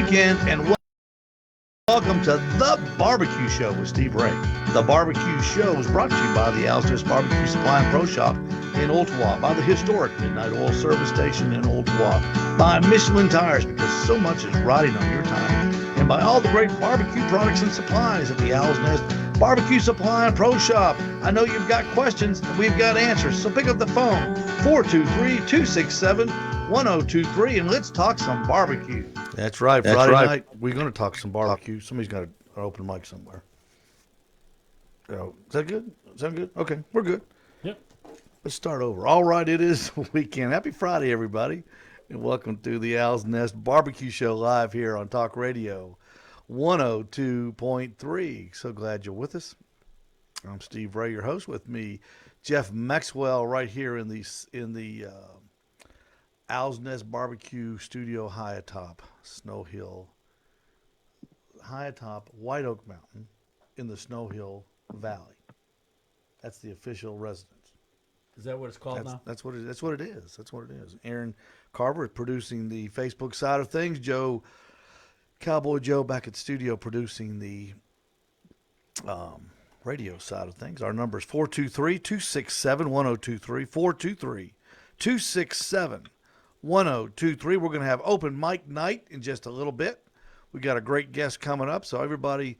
weekend, and welcome to The Barbecue Show with Steve Ray. The Barbecue Show is brought to you by the Al's Barbecue Supply and Pro Shop in Ottawa, by the historic Midnight Oil Service Station in Ottawa, by Michelin Tires, because so much is riding on your time, and by all the great barbecue products and supplies at the Owl's Nest Barbecue Supply and Pro Shop. I know you've got questions, and we've got answers, so pick up the phone, 423-267-1023, and let's talk some barbecue. That's right. Friday night, we're going to talk some barbecue. Somebody's got an open mic somewhere. Oh, is that good? Sound good? Okay, we're good. Yep. Let's start over. All right, it is weekend. Happy Friday, everybody, and welcome to the Owl's Nest Barbecue Show live here on Talk Radio 102.3. So glad you're with us. I'm Steve Ray, your host. With me, Jeff Maxwell, right here in the Owl's Nest Barbecue Studio high atop Snow Hill, high atop White Oak Mountain in the Snow Hill Valley. That's the official residence. Is that what it's called now? That's what it is. Aaron Carver is producing the Facebook side of things. Cowboy Joe back at studio producing the radio side of things. Our number is 423-267-1023, 423-267-1023. We're going to have open mic night in just a little bit. We got a great guest coming up, so everybody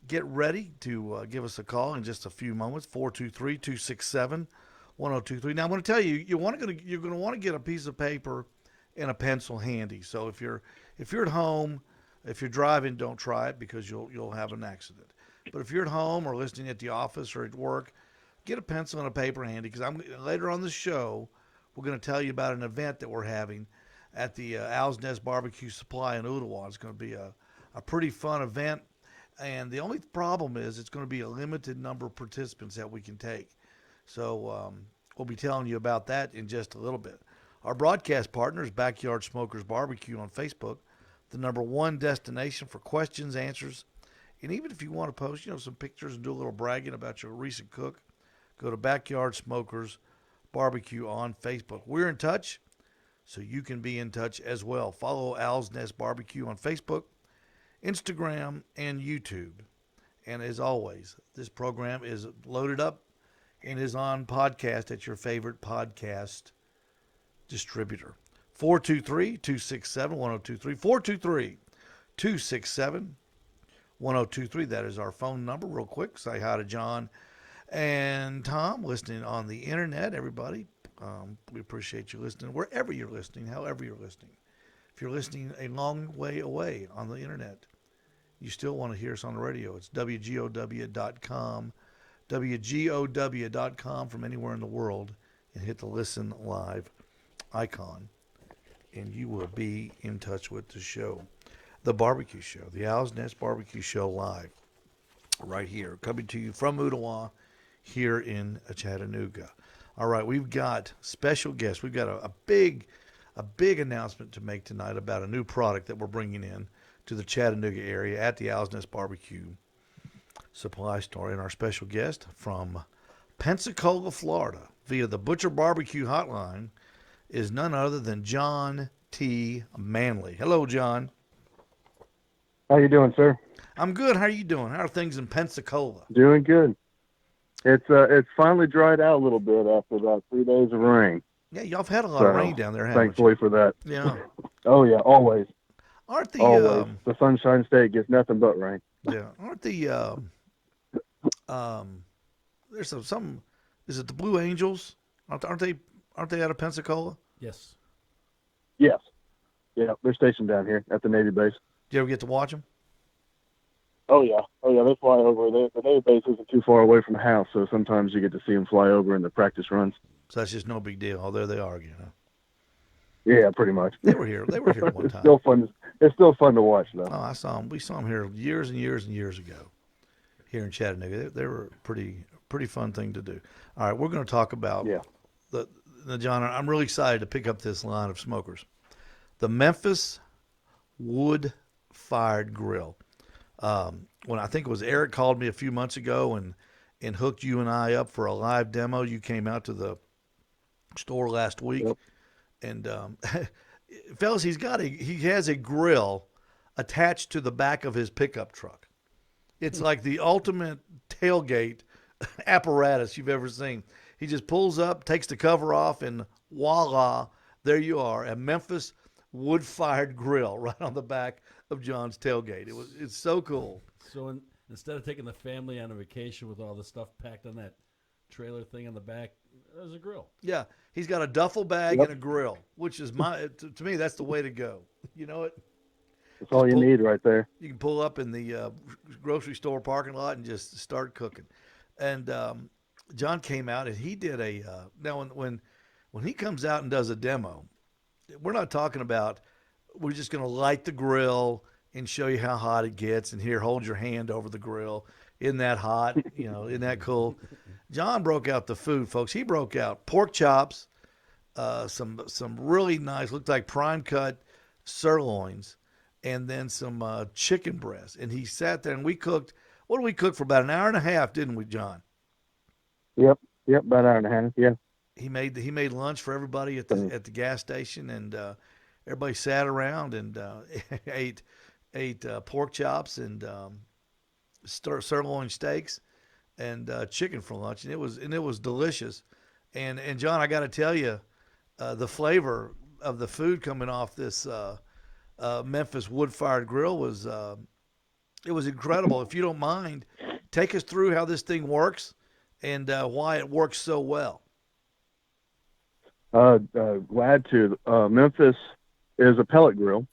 get ready to give us a call in just a few moments. 423-267-1023. Now I'm going to tell you, you're going to want to get a piece of paper and a pencil handy. So if you're at home, if you're driving, don't try it because you'll have an accident. But if you're at home or listening at the office or at work, get a pencil and a paper handy, because later on the show we're going to tell you about an event that we're having at the Owl's Nest Barbecue Supply in Ottawa. It's going to be a pretty fun event, and the only problem is it's going to be a limited number of participants that we can take. So we'll be telling you about that in just a little bit. Our broadcast partner is Backyard Smokers Barbecue on Facebook, the #1 destination for questions, answers, and even if you want to post, some pictures and do a little bragging about your recent cook, go to Backyard Smokers Barbecue on Facebook. We're in touch, so you can be in touch as well. Follow Owl's Nest Barbecue on Facebook, Instagram, and YouTube. And as always, this program is loaded up and is on podcast at your favorite podcast distributor. 423-267-1023, 423-267-1023. That is our phone number. Real quick, say hi to John and Tom listening on the internet. Everybody, we appreciate you listening wherever you're listening, however you're listening. If you're listening a long way away on the internet, you still want to hear us on the radio. It's WGOW.com, WGOW.com from anywhere in the world, and hit the listen live icon, and you will be in touch with the show. The Barbecue Show, the Owl's Nest Barbecue Show live, right here, coming to you from Ottawa, here in Chattanooga. All right, we've got special guests. We've got a big announcement to make tonight about a new product that we're bringing in to the Chattanooga area at the Owl's Nest Barbecue Supply Store. And our special guest from Pensacola, Florida, via the Butcher Barbecue Hotline, is none other than John T. Manley. Hello, John. How you doing, sir? I'm good. How are you doing? How are things in Pensacola? Doing good. It's finally dried out a little bit after about 3 days of rain. Yeah, y'all have had a lot of rain down there, haven't thankfully for that. Yeah. Oh yeah, always. Aren't the always the Sunshine State gets nothing but rain. Yeah. Aren't the there's some is it the Blue Angels? Aren't they out of Pensacola? Yes. Yes. Yeah, they're stationed down here at the Navy base. Did you ever get to watch them? Oh yeah. They fly over. The Navy base isn't too far away from the house, so sometimes you get to see them fly over in the practice runs. So that's just no big deal. Oh, there they are again. Huh? Yeah, pretty much. They were here one time. It's still fun to watch, though. Oh, I saw them. We saw them here years and years and years ago, here in Chattanooga. They were a pretty fun thing to do. All right, we're going to talk about the John. I'm really excited to pick up this line of smokers, the Memphis Wood Fired Grill. When I think it was Eric called me a few months ago and hooked you and I up for a live demo. You came out to the store last week, and fellas, he has a grill attached to the back of his pickup truck. It's like the ultimate tailgate apparatus you've ever seen. He just pulls up, takes the cover off, and voila, there you are, a Memphis Wood Fired Grill right on the back of John's tailgate. It's so cool. So instead of taking the family on a vacation with all the stuff packed on that trailer thing on the back, there's a grill. Yeah, he's got a duffel bag Yep. and a grill, which is to me that's the way to go. You know it. That's all you need right there. You can pull up in the grocery store parking lot and just start cooking. And John came out and he did now when he comes out and does a demo, we're not talking about we're just going to light the grill and show you how hot it gets and here hold your hand over the grill. Isn't that hot? Isn't that cool? John broke out the food, folks. He broke out pork chops, some really nice, looked like prime cut sirloins, and then some chicken breast. And he sat there and we cooked. What did we cook for about an hour and a half, didn't we, John? Yep, about an hour and a half. Yeah. He made lunch for everybody at the gas station, and everybody sat around and ate pork chops and sirloin steaks and chicken for lunch, and it was delicious. And John, I got to tell you, the flavor of the food coming off this Memphis Wood Fired Grill was it was incredible. If you don't mind, take us through how this thing works and why it works so well. Glad to. Memphis is a pellet grill.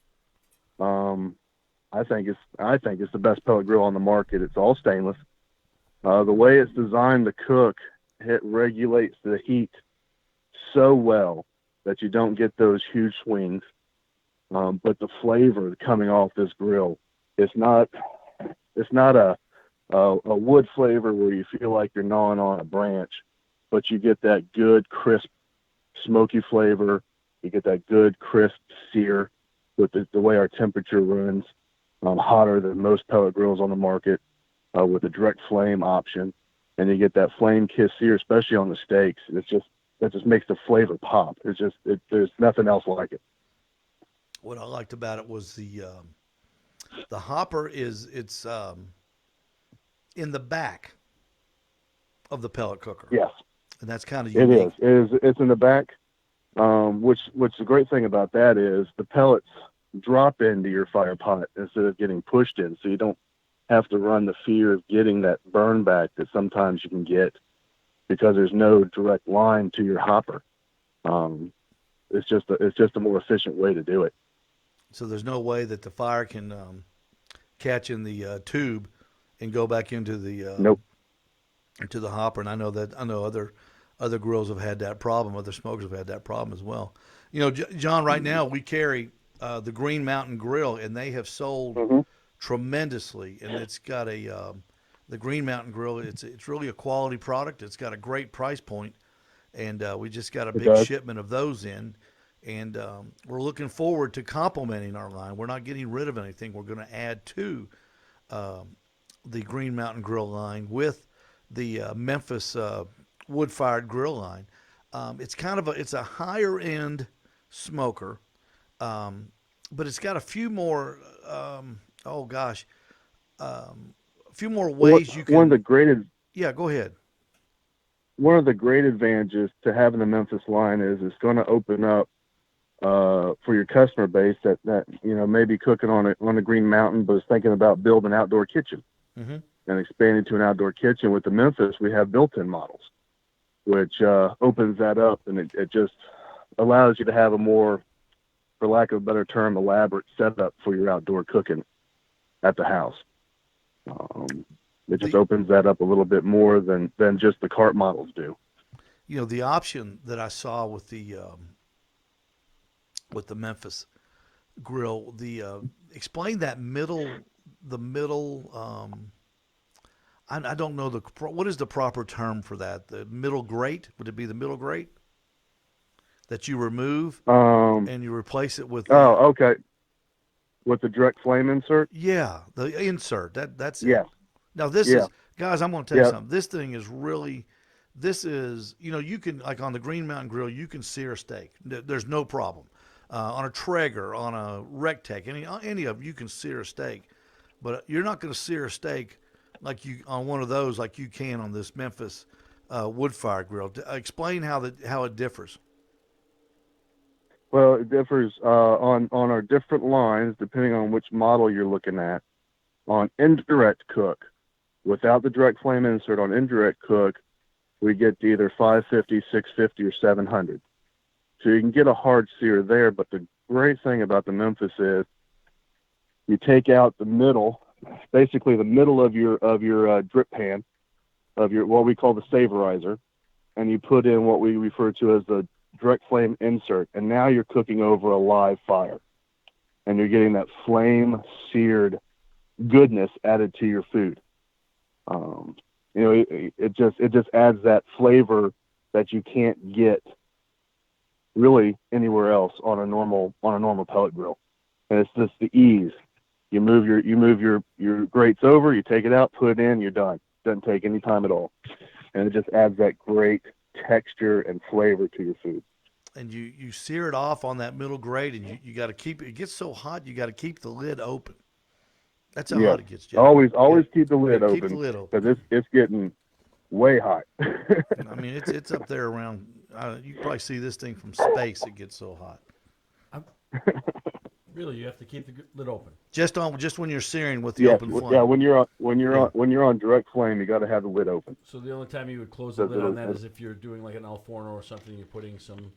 I think it's the best pellet grill on the market. It's all stainless. The way it's designed to cook, it regulates the heat so well that you don't get those huge swings. But the flavor coming off this grill, it's not a wood flavor where you feel like you're gnawing on a branch, but you get that good crisp smoky flavor. You get that good crisp sear with the way our temperature runs, hotter than most pellet grills on the market, with a direct flame option, and you get that flame kiss sear, especially on the steaks. That just makes the flavor pop. There's nothing else like it. What I liked about it was the hopper it's in the back of the pellet cooker. Yes. And that's kind of unique. It's in the back, which the great thing about that is the pellets drop into your fire pot instead of getting pushed in, so you don't have to run the fear of getting that burn back that sometimes you can get because there's no direct line to your hopper. It's just a more efficient way to do it. So there's no way that the fire can catch in the tube and go back into the Nope. into the hopper. And I know other grills have had that problem. Other smokers have had that problem as well. John, right now we carry the Green Mountain Grill, and they have sold tremendously. And it's got the Green Mountain Grill. It's really a quality product. It's got a great price point, and we just got a big shipment of those in. And we're looking forward to complementing our line. We're not getting rid of anything. We're going to add to the Green Mountain Grill line with the Memphis Wood Fired Grill line. It's a higher end smoker, but it's got a few more. A few more ways you can. One of the great. Yeah, go ahead. One of the great advantages to having the Memphis line is it's going to open up for your customer base that may be cooking on a Green Mountain, but is thinking about building an outdoor kitchen and expanding to an outdoor kitchen. With the Memphis, we have built-in models, which opens that up, and it just allows you to have a more, for lack of a better term, elaborate setup for your outdoor cooking at the house. It just opens that up a little bit more than just the cart models do. The option that I saw with the Memphis grill, explain that middle. I don't know what is the proper term for that. The middle grate, would it be the middle grate that you remove and you replace it with? Okay. With the direct flame insert? Yeah, the insert. That's it. Yeah. Now this is, guys, I'm going to tell you something. This thing is really, you can, like on the Green Mountain Grill, you can sear a steak. There's no problem. on a Traeger, on a Rectech, any of them, you can sear a steak, but you're not going to sear a steak like you on one of those like you can on this Memphis Wood Fired Grill. Explain how it differs. Well, it differs on our different lines depending on which model you're looking at. On indirect cook, without the direct flame insert, on indirect cook, we get to either 550, 650, or 700. So you can get a hard sear there, but the great thing about the Memphis is you take out the middle, basically the middle of your drip pan, of your what we call the savorizer, and you put in what we refer to as the direct flame insert, and now you're cooking over a live fire, and you're getting that flame seared goodness added to your food. It just adds that flavor that you can't get really anywhere else on a normal pellet grill. And it's just the ease. You move your grates over, you take it out, put it in, you're done. Doesn't take any time at all, and it just adds that great texture and flavor to your food. And you sear it off on that middle grate, and you got to keep it gets so hot you got to keep the lid open. That's how hot it gets, Jeff. Always keep the lid open. Keep the lid open because it's getting way hot. I mean, it's up there around. You can probably see this thing from space. It gets so hot. Really, you have to keep the lid open. Just when you're searing with the open flame. Yeah, when you're on direct flame, you got to have the lid open. So the only time you would close the lid on that is if you're doing like an Al Forno or something. You're putting some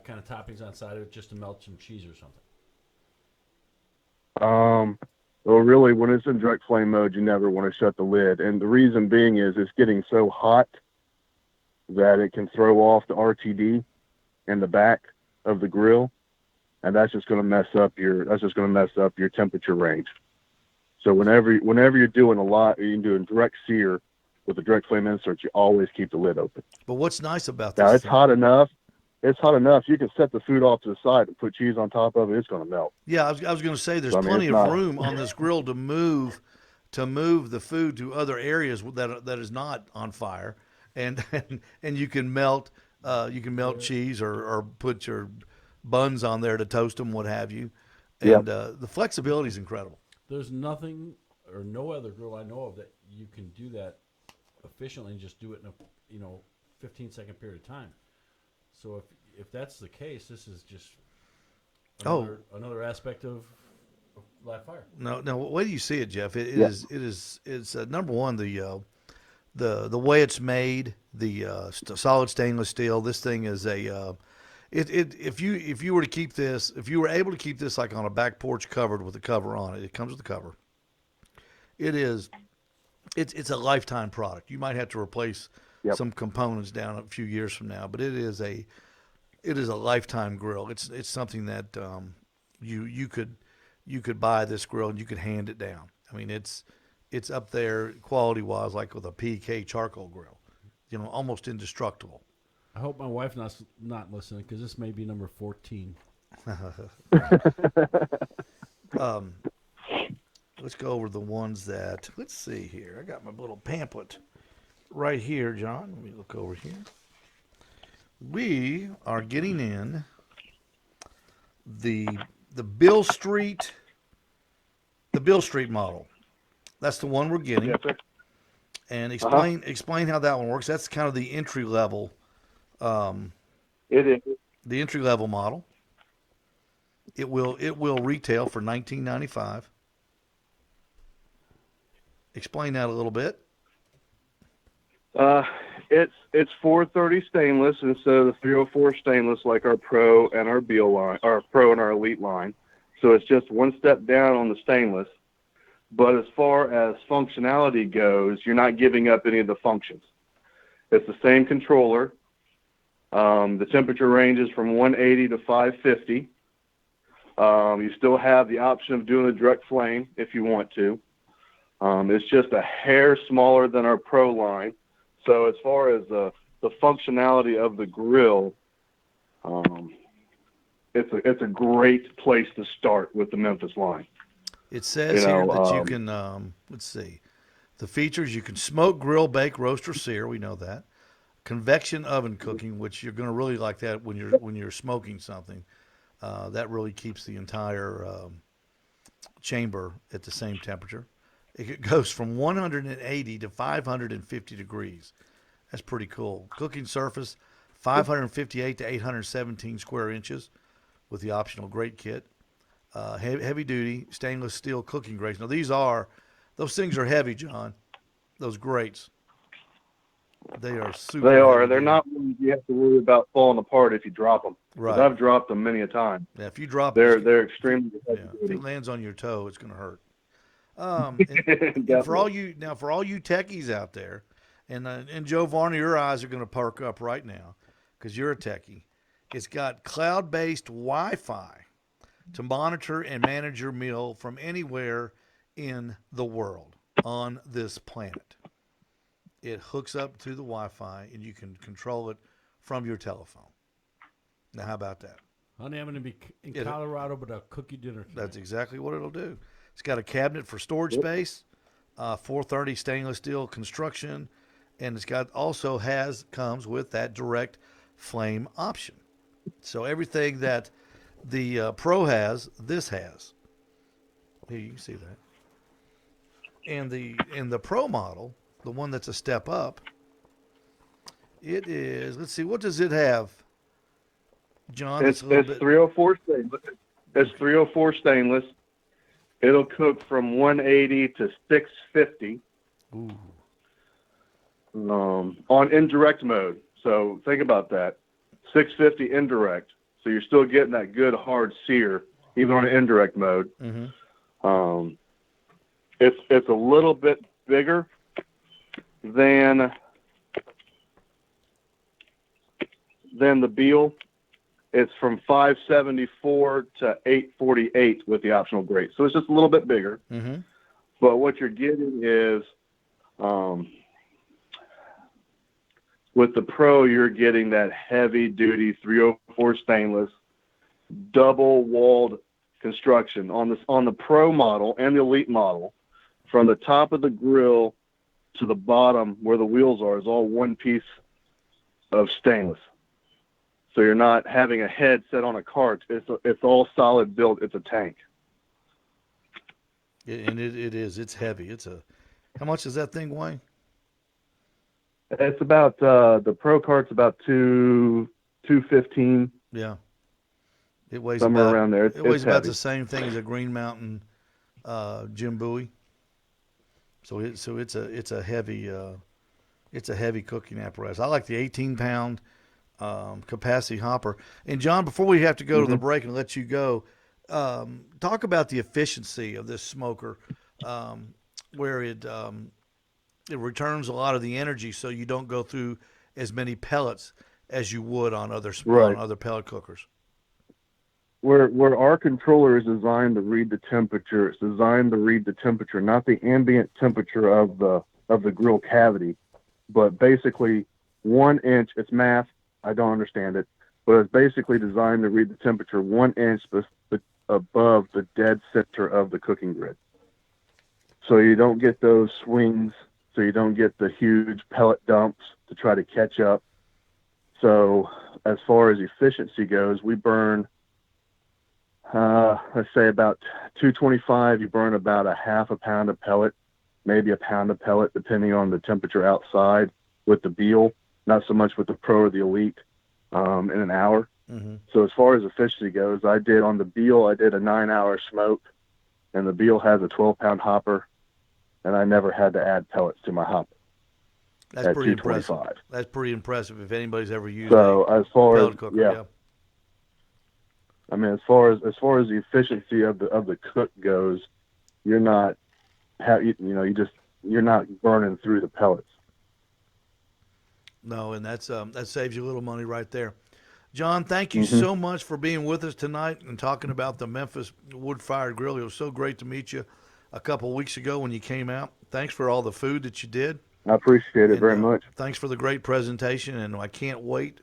kind of toppings on side of it just to melt some cheese or something. Well, really, when it's in direct flame mode, you never want to shut the lid, and the reason being is it's getting so hot that it can throw off the RTD in the back of the grill, and that's just going to mess up your temperature range. So whenever you're doing you're doing direct sear with the direct flame insert, you always keep the lid open. But what's nice about this? Now it's hot enough. It's hot enough. You can set the food off to the side and put cheese on top of it. It's going to melt. Yeah, I was going to say there's plenty of room on this grill to move the food to other areas that is not on fire, and you can melt cheese or put your buns on there to toast them, what have you. And the flexibility is incredible. There's nothing or no other grill I know of that you can do that efficiently and just do it in a 15-second period of time. So if that's the case, this is just another aspect of live fire. No, way do you see it, Jeff? It's number one, the way it's made, the solid stainless steel. This thing is if you were able to keep this like on a back porch covered with a cover on it, it comes with a cover. It's a lifetime product. You might have to replace some components down a few years from now, but it is a lifetime grill. It's something that you could buy this grill and you could hand it down. I mean, it's up there quality wise, like with a PK charcoal grill, almost indestructible. I hope my wife not listening because this may be number 14. Let's go over the ones that. Let's see here. I got my little pamphlet right here, John. Let me look over here. We are getting in the Bill Street model. That's the one we're getting. Yes, sir. And explain how that one works. That's kind of the entry level. It is the entry level model. It will retail for $19.95. Explain that a little bit. It's 430 stainless instead of the 304 stainless like our Pro and our Beal line, our Pro and our Elite line. So it's just one step down on the stainless. But as far as functionality goes, you're not giving up any of the functions. It's the same controller. The temperature ranges from 180 to 550. You still have the option of doing a direct flame if you want to. It's just a hair smaller than our Pro line. So as far as the functionality of the grill, it's a great place to start with the Memphis line. It says here that you can, let's see, the features: you can smoke, grill, bake, roast, or sear. We know that. Convection oven cooking, which you're going to really like that when you're smoking something. That really keeps the entire chamber at the same temperature. It goes from 180 to 550 degrees. That's pretty cool. Cooking surface, 558 to 817 square inches with the optional grate kit. Heavy duty stainless steel cooking grates. Now those things are heavy, John. Those grates. They are super. They are. heavy They're duty. not ones you have to worry about falling apart if you drop them. 'Cause Right. I've dropped them many a time. Yeah, if you drop They're extremely yeah, heavy if duty. it lands on your toe, it's going to hurt. And for all you techies out there, and Joe Varney, your eyes are going to perk up right now because you're a techie. It's got cloud-based Wi-Fi to monitor and manage your meal from anywhere in the world on this planet. It hooks up to the Wi-Fi, and you can control it from your telephone. Now, how about that? Honey, I'm going to be in Colorado, but I'll cook you dinner tonight. That's exactly what it'll do. It's got a cabinet for storage space, 430 stainless steel construction, and it's got comes with that direct flame option. So everything that the Pro has, this has. Here you can see that. And the Pro model, the one that's a step up, it is. Let's see, what does it have, John? It's 304 stainless. It's 304 stainless. It'll cook from 180 to 650. Ooh. On indirect mode. So think about that. 650 indirect. So you're still getting that good hard sear, even on indirect mode. Mm-hmm. It's a little bit bigger than the Beal. It's from 574 to 848 with the optional grate. So it's just a little bit bigger. Mm-hmm. But what you're getting is, with the Pro, you're getting that heavy duty 304 stainless, double walled construction. On the Pro model and the Elite model, from the top of the grill to the bottom where the wheels are is all one piece of stainless. So you're not having a head set on a cart. It's all solid built. It's a tank. And it is. It's heavy. How much does that thing weigh? It's about the Pro cart's about 215. Yeah. It weighs somewhere about, around there. It weighs it's about heavy. the same thing as a Green Mountain Jim Bowie. So it's a heavy cooking apparatus. I like the 18-pound capacity hopper. And John, before we have to go to the break and let you go, talk about the efficiency of this smoker, where it returns a lot of the energy, so you don't go through as many pellets as you would on other pellet cookers. Where our controller is designed to read the temperature, it's designed to read the temperature, not the ambient temperature of the grill cavity, but basically 1 inch. It's math. I don't understand it, but it's basically designed to read the temperature 1 inch above the dead center of the cooking grid. So you don't get those swings, so you don't get the huge pellet dumps to try to catch up. So as far as efficiency goes, we burn, let's say about 225, you burn about a half a pound of pellet, maybe a pound of pellet, depending on the temperature outside with the Beal. Not so much with the Pro or the Elite, in an hour. Mm-hmm. So as far as efficiency goes, I did on the Beal, I did a 9-hour smoke, and the Beal has a 12-pound hopper, and I never had to add pellets to my hopper. That's at pretty impressive. 225. That's pretty impressive if anybody's ever used So as far pellet as cooker. yeah, I mean, as far as the efficiency of the cook goes, you're not you're not burning through the pellets. No, and that saves you a little money right there. John, thank you so much for being with us tonight and talking about the Memphis Wood Fired Grill. It was so great to meet you a couple of weeks ago when you came out. Thanks for all the food that you did. I appreciate it very much. Thanks for the great presentation, and I can't wait.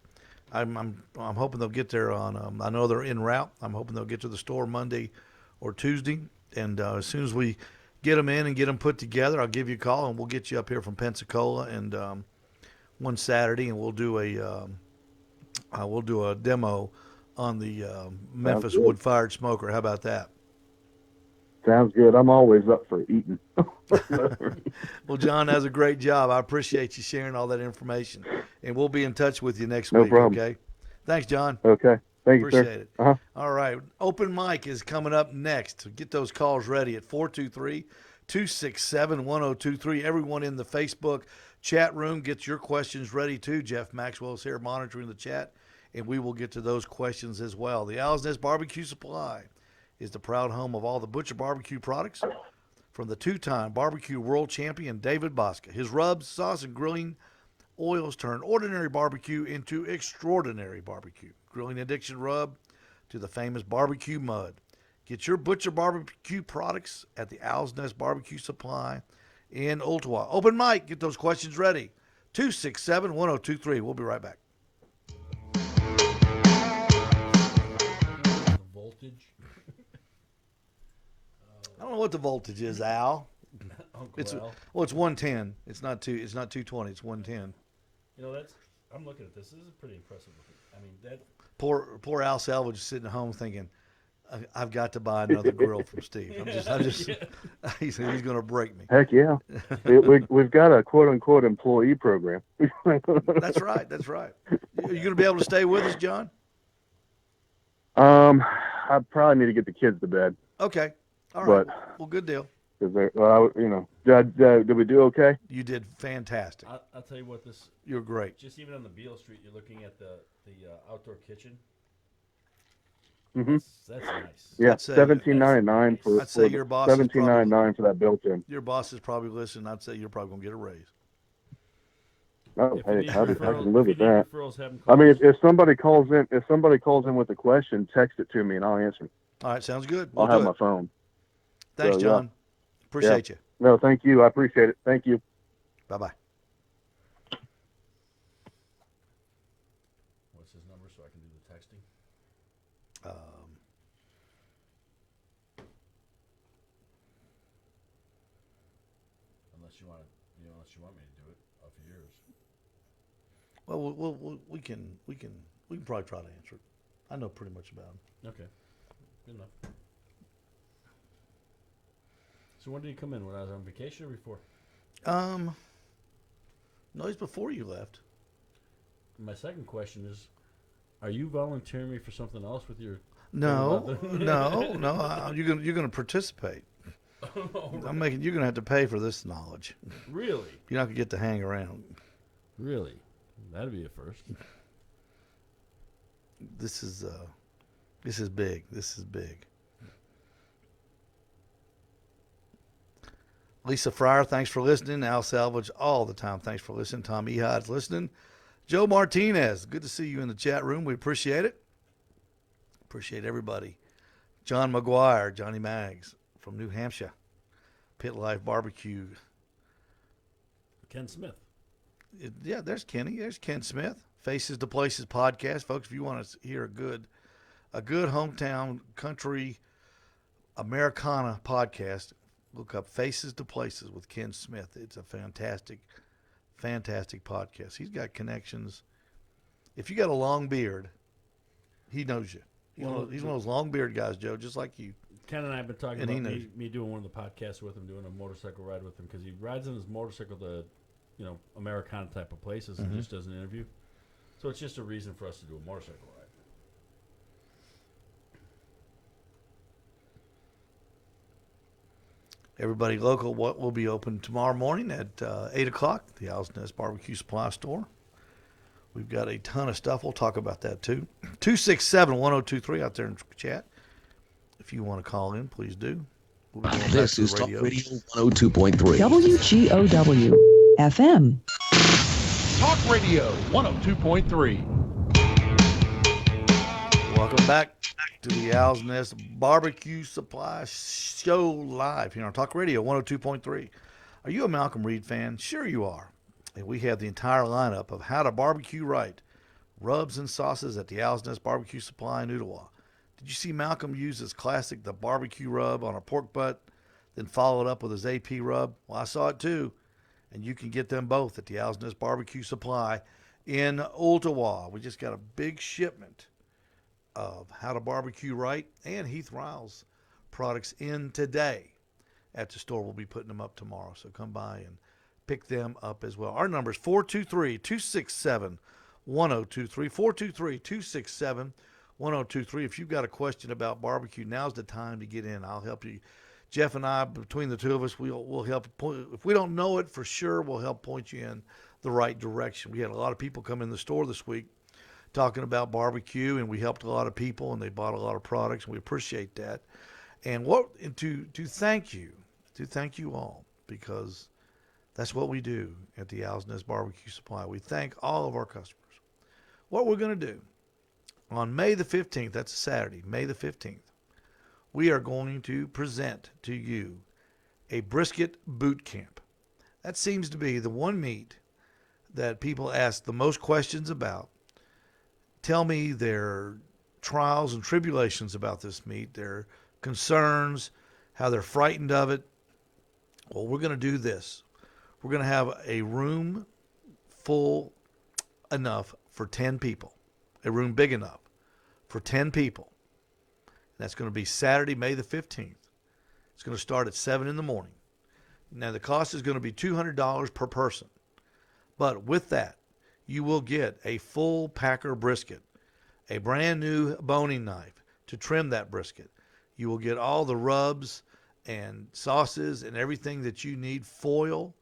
I'm hoping they'll get there on. I know they're en route. I'm hoping they'll get to the store Monday or Tuesday, and as soon as we get them in and get them put together, I'll give you a call, and we'll get you up here from Pensacola and one Saturday, and we'll do a demo on the Memphis Wood Fired Smoker. How about that? Sounds good. I'm always up for eating. Well, John does a great job. I appreciate you sharing all that information, and we'll be in touch with you next No week. problem. Okay. Thanks, John. Okay. Thank you, sir. Appreciate it. Uh-huh. All right. Open mic is coming up next. Get those calls ready at 423-267-1023. Everyone in the Facebook chat room, get your questions ready too. Jeff Maxwell is here monitoring the chat, and we will get to those questions as well. The Owl's Nest Barbecue Supply is the proud home of all the Butcher Barbecue products from the two-time barbecue world champion David Bosca. His rubs, sauce, and grilling oils turn ordinary barbecue into extraordinary barbecue. Grilling addiction rub to the famous barbecue mud. Get your Butcher Barbecue products at the Owl's Nest Barbecue Supply in Ooltewah. Open mic. Get those questions ready. 267-1023. We'll be right back. The voltage. I don't know what the voltage is, Al. Uncle It's Al. well, it's 110. It's not 220. It's 110. You know, I'm looking at this. This is pretty impressive looking. I mean, that. Poor Al Salvage is sitting at home thinking, I've got to buy another grill from Steve. He's going to break me. Heck yeah. We've got a quote unquote employee program. That's right. Are you going to be able to stay with us, John? I probably need to get the kids to bed. Okay. All right. But, well, good deal. Cause did we do okay? You did fantastic. I'll tell you what, You're great. just even on the Beale Street, you're looking at the outdoor kitchen. Mm-hmm. That's nice. Yeah, I'd say- $17.99 for I'd say your boss is $17.99 for that built-in. Your boss is probably listening. I'd say you're probably going to get a raise. Oh, If you hey, need I referrals- can live with if you need that. referrals, have 'em I mean, call us. if somebody calls in with a question, text it to me and I'll answer. All right. Sounds good. I'll We'll have do my it. phone. Thanks, So, John. Appreciate you. No, thank you. I appreciate it. Thank you. Bye-bye. What's his number so I can do the texting? Unless you want me to do it off of yours. Well, we can probably try to answer it. I know pretty much about him. Okay, good enough. So when did he come in? When I was on vacation or before? No, he's before you left. My second question is, are you volunteering me for something else with your? No, Mother? no. You're gonna participate. You're gonna have to pay for this knowledge. Really? You're not gonna get to hang around. Really? That'd be a first. This is big. This is big. Lisa Fryer, thanks for listening. Al Salvage, all the time. Thanks for listening. Tom Ehad's listening. Joe Martinez, good to see you in the chat room. We appreciate it. Appreciate everybody. John McGuire, Johnny Maggs from New Hampshire. Pit Life Barbecue. Ken Smith. Yeah, there's Kenny. There's Ken Smith. Faces to Places podcast, folks. If you want to hear a good hometown country Americana podcast, look up Faces to Places with Ken Smith. It's a fantastic podcast. He's got connections. If you got a long beard, he knows you. He's one of those long beard guys, Joe, just like you. Ken and I have been talking And he about knows. me doing one of the podcasts with him, doing a motorcycle ride with him, because he rides on his motorcycle to, Americana type of places and just does an interview. So it's just a reason for us to do a motorcycle ride. Everybody local will be open tomorrow morning at 8 o'clock, the Owl's Nest Barbecue Supply Store. We've got a ton of stuff. We'll talk about that too. 267-1023 out there in chat. If you want to call in, please do. We'll be going back This to is the Talk radio. Radio 102.3. WGOW FM. Talk Radio 102.3. Welcome back to the Owl's Nest Barbecue Supply Show live here on Talk Radio 102.3. Are you a Malcolm Reed fan? Sure you are. And we have the entire lineup of how to barbecue right, rubs and sauces at the Owl's Nest Barbecue Supply in Ooltewah. Did you see Malcolm use his classic, the barbecue rub on a pork butt, then follow it up with his AP rub? Well, I saw it too. And you can get them both at the Owl's Nest Barbecue Supply in Ooltewah. We just got a big shipment of How to Barbecue Right and Heath Riles products in today at the store. We'll be putting them up tomorrow, so come by and pick them up as well. Our number is 423-267-1023, 423-267-1023. If you've got a question about barbecue, now's the time to get in. I'll help you. Jeff and I, between the two of us, we'll help point. If we don't know it for sure, we'll help point you in the right direction. We had a lot of people come in the store this week talking about barbecue, and we helped a lot of people, and they bought a lot of products, and we appreciate that. And to thank you all, because that's what we do at the Owl's Nest Barbecue Supply. We thank all of our customers. What we're going to do on May the 15th, that's a Saturday, May the 15th, we are going to present to you a brisket boot camp. That seems to be the one meat that people ask the most questions about. Tell me their trials and tribulations about this meat, their concerns, how they're frightened of it. Well, we're going to do this. We're going to have a room full enough for 10 people, a room big enough for 10 people. That's going to be Saturday, May the 15th. It's going to start at 7 in the morning. Now, the cost is going to be $200 per person. But with that, you will get a full packer brisket, a brand new boning knife to trim that brisket. You will get all the rubs and sauces and everything that you need, foil,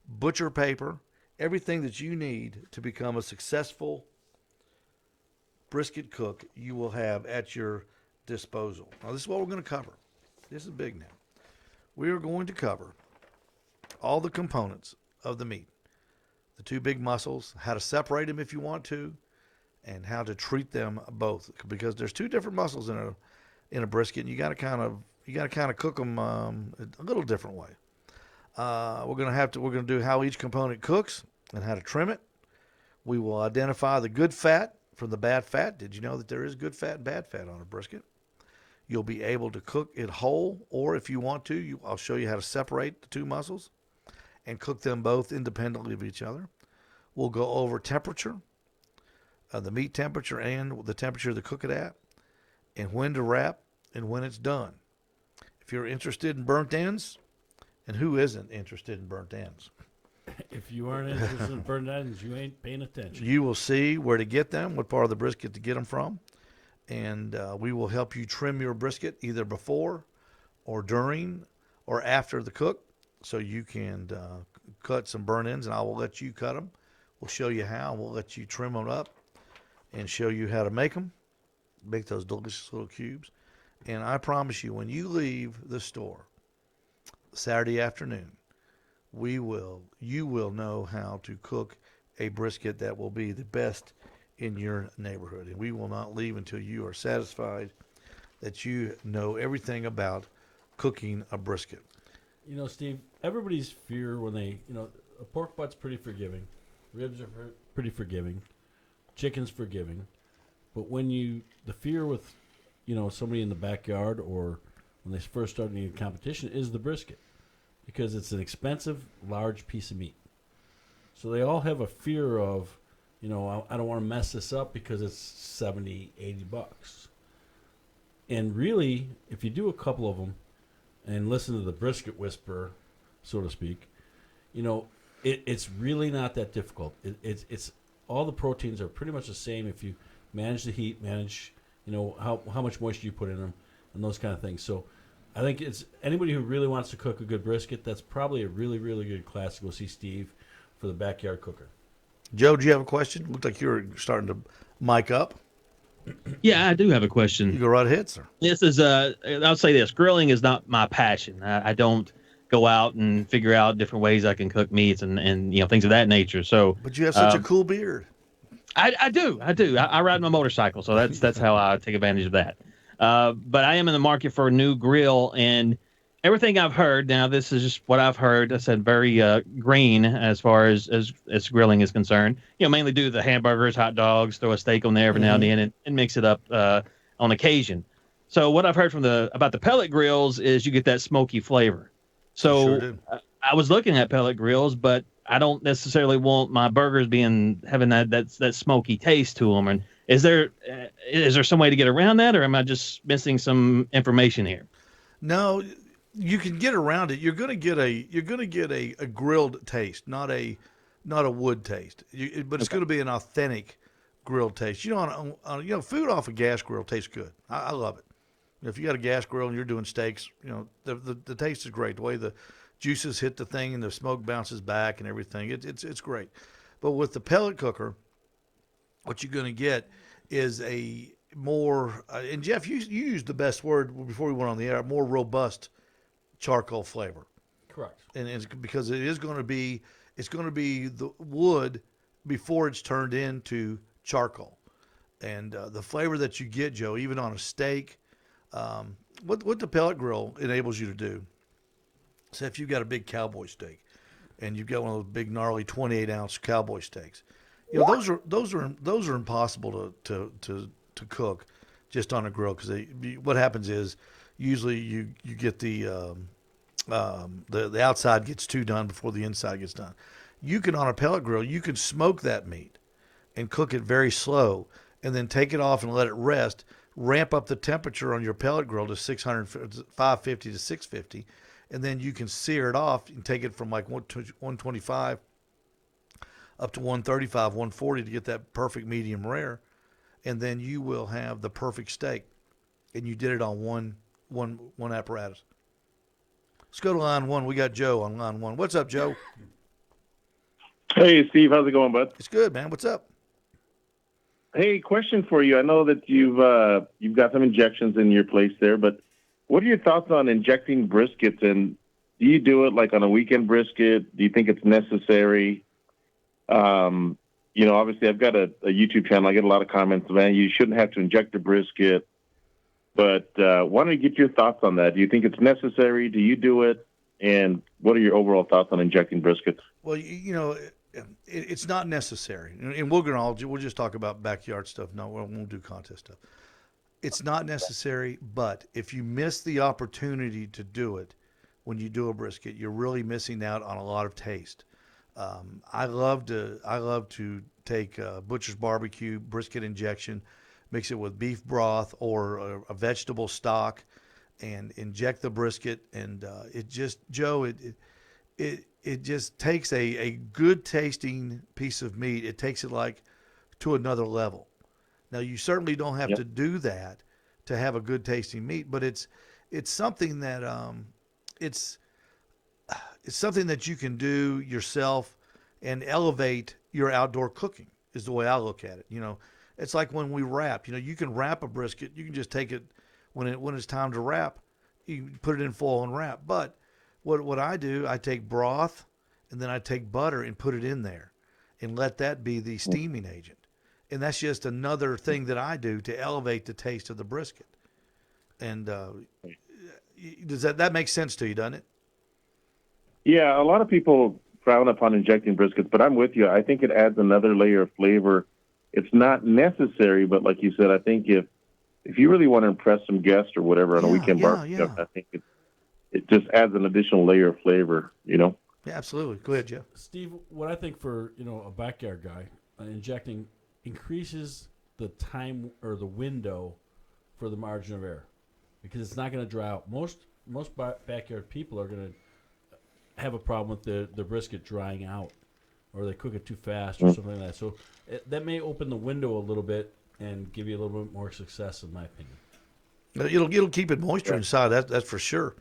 butcher paper, everything that you need to become a successful brisket cook you will have at your disposal. Now, this is what we're going to cover. This is big now. We are going to cover all the components of the meat, the two big muscles, how to separate them if you want to, and how to treat them both, because there's two different muscles in a brisket, and you got to kind of cook them a little different way. We're going to do how each component cooks and how to trim it. We will identify the good fat from the bad fat. Did you know that there is good fat and bad fat on a brisket? You'll be able to cook it whole, or if you want to, I'll show you how to separate the two muscles and cook them both independently of each other. We'll go over temperature, the meat temperature and the temperature to cook it at, and when to wrap and when it's done. If you're interested in burnt ends, and who isn't interested in burnt ends? If you aren't interested in burnt ends, you ain't paying attention. You will see where to get them, what part of the brisket to get them from, and we will help you trim your brisket either before or during or after the cook, so you can cut some burnt ends, and I will let you cut them. We'll show you how, and we'll let you trim them up and show you how to make them, make those delicious little cubes. And I promise you, when you leave the store Saturday afternoon, you will know how to cook a brisket that will be the best in your neighborhood. And we will not leave until you are satisfied that you know everything about cooking a brisket. You know, Steve, everybody's fear when they, a pork butt's pretty forgiving. Ribs are pretty forgiving. Chicken's forgiving. But the fear with, somebody in the backyard or when they first start any competition is the brisket, because it's an expensive, large piece of meat. So they all have a fear of, I don't want to mess this up because it's $70, $80. And really, if you do a couple of them and listen to the brisket whisperer, so to speak, it's really not that difficult. It's all the proteins are pretty much the same if you manage the heat, manage how much moisture you put in them, and those kind of things. So I think it's anybody who really wants to cook a good brisket, that's probably a really, really good class to go see Steve for the backyard cooker. Joe, do you have a question? Looked like you were starting to mic up. Yeah, I do have a question. You go right ahead, sir. This is I'll say this: grilling is not my passion. I don't go out and figure out different ways I can cook meats and things of that nature. So, but you have such a cool beard. I do. I ride my motorcycle, so that's how I take advantage of that. But I am in the market for a new grill, and everything I've heard, now this is just what I've heard, I said very green as far as grilling is concerned. Mainly do the hamburgers, hot dogs, throw a steak on there every now and then, and mix it up on occasion. So what I've heard about the pellet grills is you get that smoky flavor. So Sure I was looking at pellet grills, but I don't necessarily want my burgers having that smoky taste to them. And Is there some way to get around that, or am I just missing some information here? No, you can get around it. You're going to get a grilled taste, not a wood taste. But it's going to be an authentic grilled taste. Food off a gas grill tastes good. I love it. If you got a gas grill and you're doing steaks, the taste is great. The way the juices hit the thing and the smoke bounces back and everything, it's great. But with the pellet cooker, what you're going to get is a more and Jeff, you used the best word before we went on the air, more robust charcoal flavor. Correct. And it's because it's going to be the wood before it's turned into charcoal, and the flavor that you get, Joe, even on a steak. What the pellet grill enables you to do. Say if you've got a big cowboy steak, and you've got one of those big gnarly 28-ounce cowboy steaks, those are impossible to cook just on a grill, because what happens is usually you get the outside gets too done before the inside gets done. You can, on a pellet grill, you can smoke that meat and cook it very slow, and then take it off and let it rest. Ramp up the temperature on your pellet grill to 550 to 650, and then you can sear it off and take it from like 125 up to 135, 140 to get that perfect medium rare, and then you will have the perfect steak, and you did it on one apparatus. Let's go to line one. We got Joe on line one. What's up, Joe? Hey, Steve. How's it going, bud? It's good, man. What's up? Hey, question for you. I know that you've got some injections in your place there, but what are your thoughts on injecting briskets? And do you do it like on a weekend brisket? Do you think it's necessary? Obviously I've got a YouTube channel. I get a lot of comments, man, you shouldn't have to inject a brisket. But why don't you get your thoughts on that? Do you think it's necessary? Do you do it? And what are your overall thoughts on injecting briskets? Well, it's not necessary, and we'll just talk about backyard stuff. No, we won't do contest stuff. It's not necessary, but if you miss the opportunity to do it when you do a brisket, you're really missing out on a lot of taste. I love to take Butcher's Barbecue brisket injection, mix it with beef broth or a vegetable stock, and inject the brisket, and it just takes a good tasting piece of meat. It takes it like to another level. Now, you certainly don't have to do that to have a good tasting meat, but it's something that it's something that you can do yourself and elevate your outdoor cooking, is the way I look at it. It's like when we wrap. You can wrap a brisket. You can just take it when it's time to wrap. You put it in foil and wrap. But what I do, I take broth and then I take butter and put it in there and let that be the steaming agent. And that's just another thing that I do to elevate the taste of the brisket. And does that make sense to you, doesn't it? Yeah, a lot of people frown upon injecting briskets, but I'm with you. I think it adds another layer of flavor. It's not necessary, but like you said, I think if you really want to impress some guests or whatever on a weekend barbecue, I think it just adds an additional layer of flavor, Yeah, absolutely. Go ahead, Jeff. Steve, what I think for a backyard guy, injecting increases the time or the window for the margin of error, because it's not going to dry out. Most backyard people are going to have a problem with the brisket drying out, or they cook it too fast or something like that. So that may open the window a little bit and give you a little bit more success, in my opinion. It'll keep it moisture inside. That's for sure.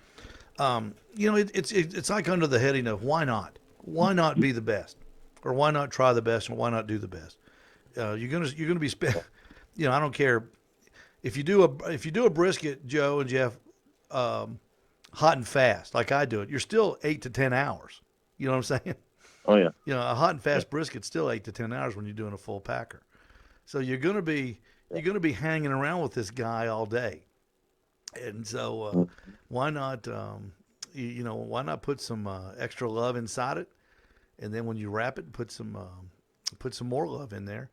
It's like under the heading of why not? Why not be the best, or why not try the best, and why not do the best? You're gonna be I don't care if you do a brisket, Joe and Jeff, hot and fast like I do it. You're still 8 to 10 hours. You know what I'm saying? Oh yeah. A hot and fast brisket's still 8 to 10 hours when you're doing a full packer. So you're gonna be hanging around with this guy all day. And so why not why not put some extra love inside it, and then when you wrap it, put some more love in there,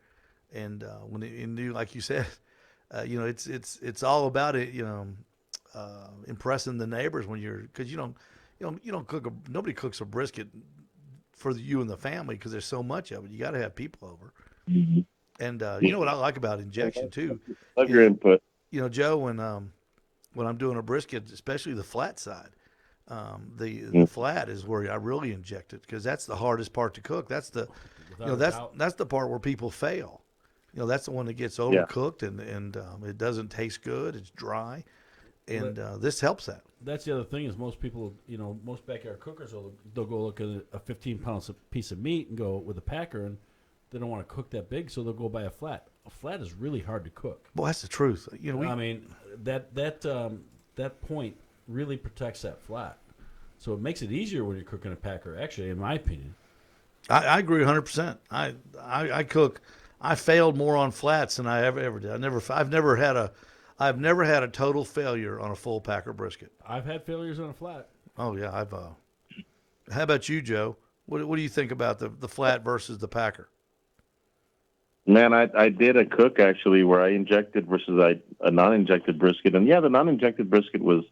and like you said, it's all about it, impressing the neighbors because you don't cook nobody cooks a brisket for you and the family because there's so much of it. You got to have people over. And you know what I like about injection too Love your is, input. Joe, when I'm doing a brisket, especially the flat side, the Mm. flat is where I really inject it because that's the hardest part to cook. That's the Without a doubt. that's the part where people fail. That's the one that gets Yeah. overcooked and it doesn't taste good. It's dry, Well, and this helps that. That's the other thing is most people, most backyard cookers they'll go look at a 15-pound piece of meat and go with a packer, and they don't want to cook that big, so they'll go buy a flat. A flat is really hard to cook. Well, that's the truth. I mean, that point really protects that flat, so it makes it easier when you're cooking a packer. Actually, in my opinion, I agree 100%. I cook. I failed more on flats than I ever did. I've never had a total failure on a full packer brisket. I've had failures on a flat. Oh yeah, How about you, Joe? What do you think about the flat versus the packer? Man, I did a cook actually where I injected versus a non-injected brisket, and yeah, the non-injected brisket was,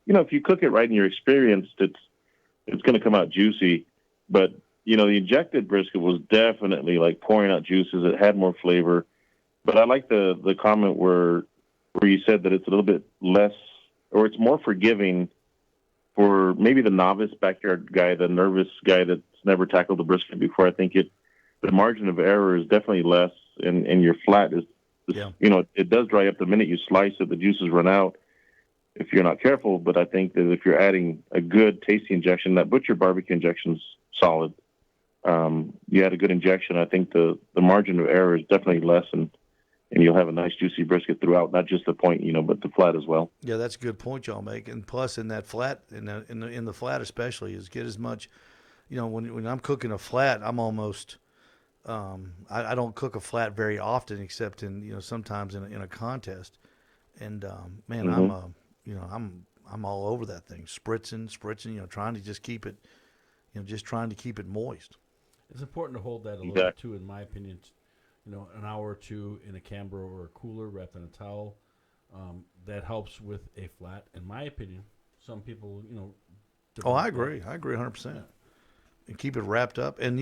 if you cook it right and you're experienced, it's going to come out juicy, but the injected brisket was definitely like pouring out juices. It had more flavor, but I like the comment where you said that it's a little bit less, or it's more forgiving for maybe the novice backyard guy, the nervous guy that's never tackled the brisket before. I think the margin of error is definitely less, and your flat is, Yeah. It does dry up the minute you slice it. The juices run out if you're not careful. But I think that if you're adding a good tasty injection, that butcher barbecue injection's solid. You had a good injection. I think the margin of error is definitely less, and you'll have a nice juicy brisket throughout, not just the point, but the flat as well. Yeah, that's a good point y'all make. And plus, in that flat, in the flat especially, is get as much. When I'm cooking a flat, I'm almost. I don't cook a flat very often, except in sometimes in a contest. And man, Mm-hmm. I'm all over that thing, spritzing, trying to just keep it, trying to keep it moist. It's important to hold that a little Exactly. bit too, in my opinion. An hour or two in a camber or a cooler wrapped in a towel. That helps with a flat, in my opinion. Some people, Oh, I agree. I agree 100%. Yeah. And keep it wrapped up. And